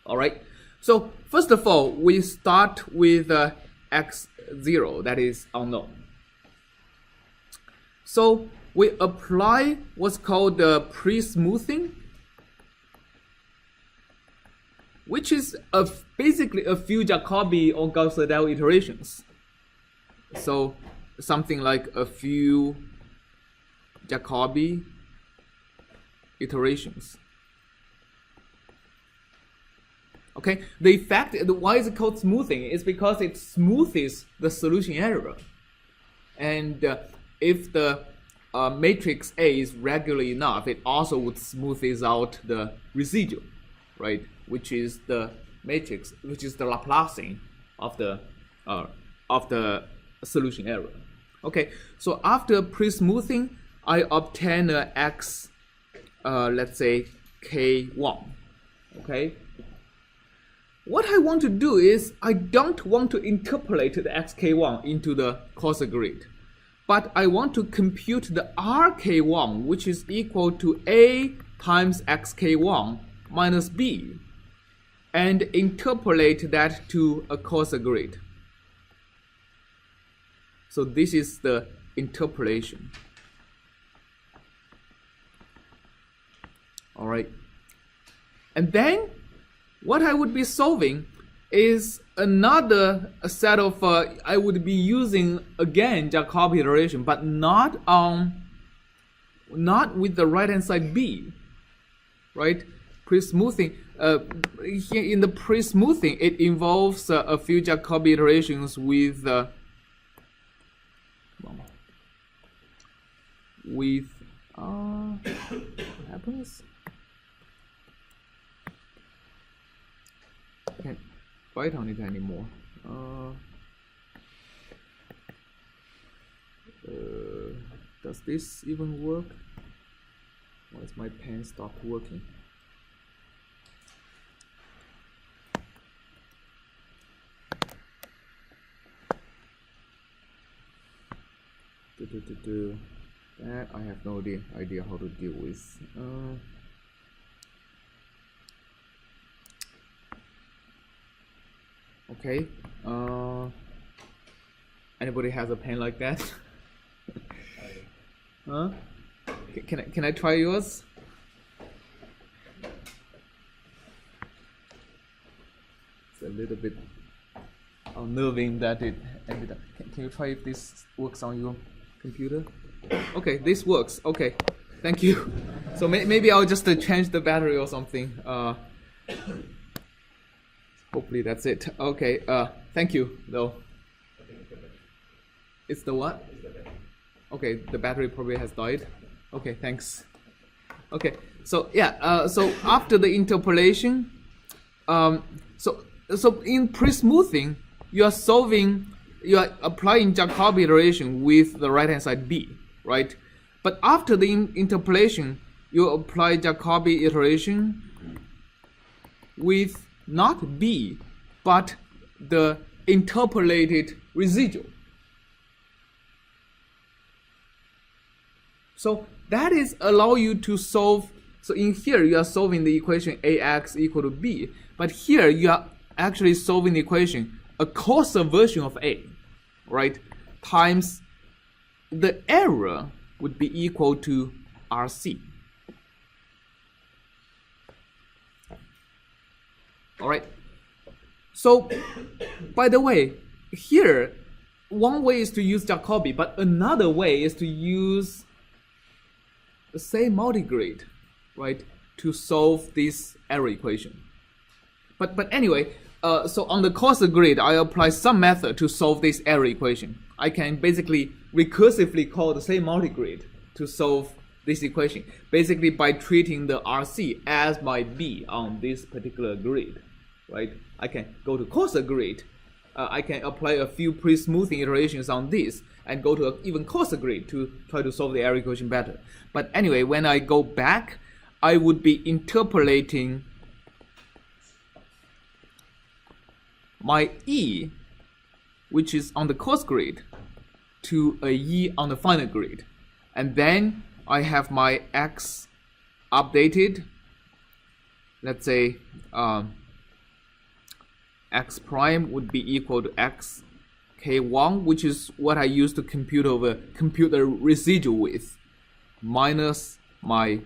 All right. So first of all, we start with x0, that is unknown. So we apply what's called pre-smoothing, which is basically a few Jacobi or Gauss-Seidel iterations. So something like a few Jacobi iterations. Okay, the effect, why is it called smoothing? Is because it smoothes the solution area. And if the matrix A is regular enough, it also would smooth out the residual, right? Which is the matrix, which is the Laplacian of the solution area. Okay, so after pre-smoothing, I obtain a x, let's say k1. Okay. What I want to do is I don't want to interpolate the xk1 into the coarser grid, but I want to compute the rk1, which is equal to a times xk1 minus b, and interpolate that to a coarser grid. So this is the interpolation. All right. And then what I would be solving is another set of, I would be using again Jacobi iteration, but not with the right hand side B, right? Pre-smoothing, here in the pre-smoothing, it involves a few Jacobi iterations with what happens? Can't write on it anymore. Does this even work? Why is my pen stopped working? That I have no idea how to deal with. Okay. Anybody has a pen like that? Huh? Can I try yours? It's a little bit unnerving that it ended up. Can you try if this works on your computer? Okay, this works. Okay, thank you. So maybe I'll just change the battery or something. Hopefully that's it. Okay, thank you though. It's the what? Okay, the battery probably has died. Okay, thanks. Okay, so yeah, so after the interpolation, so in pre-smoothing, you are applying Jacobi iteration with the right hand side B, right? But after the interpolation, you apply Jacobi iteration with not B, but the interpolated residual. So that is allow you to solve. So in here you are solving the equation ax equal to b, but here you are actually solving the equation a coarser version of a, right? Times the error would be equal to RC. All right. So, by the way, here, one way is to use Jacobi, but another way is to use the same multigrid, right, to solve this error equation. But anyway, so on the coarser grid, I apply some method to solve this error equation. I can basically recursively call the same multigrid to solve this equation, basically by treating the RC as my B on this particular grid, right? I can go to coarser grid. I can apply a few pre-smoothing iterations on this and go to an even coarser grid to try to solve the error equation better. But anyway, when I go back, I would be interpolating my E, which is on the coarse grid, to a E on the final grid. And then I have my X updated, let's say x prime would be equal to x k1, which is what I used to compute the residual with, minus my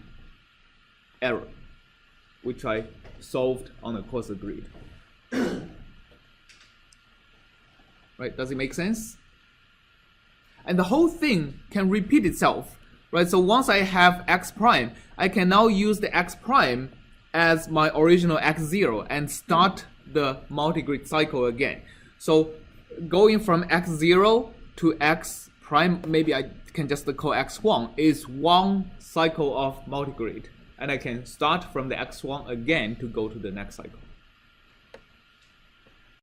error, which I solved on the coarser grid. Right? Does it make sense? And the whole thing can repeat itself, right? So once I have x prime, I can now use the x prime as my original x0 and start the multigrid cycle again. So going from x0 to x prime, maybe I can just call x1, is one cycle of multigrid. And I can start from the x1 again to go to the next cycle.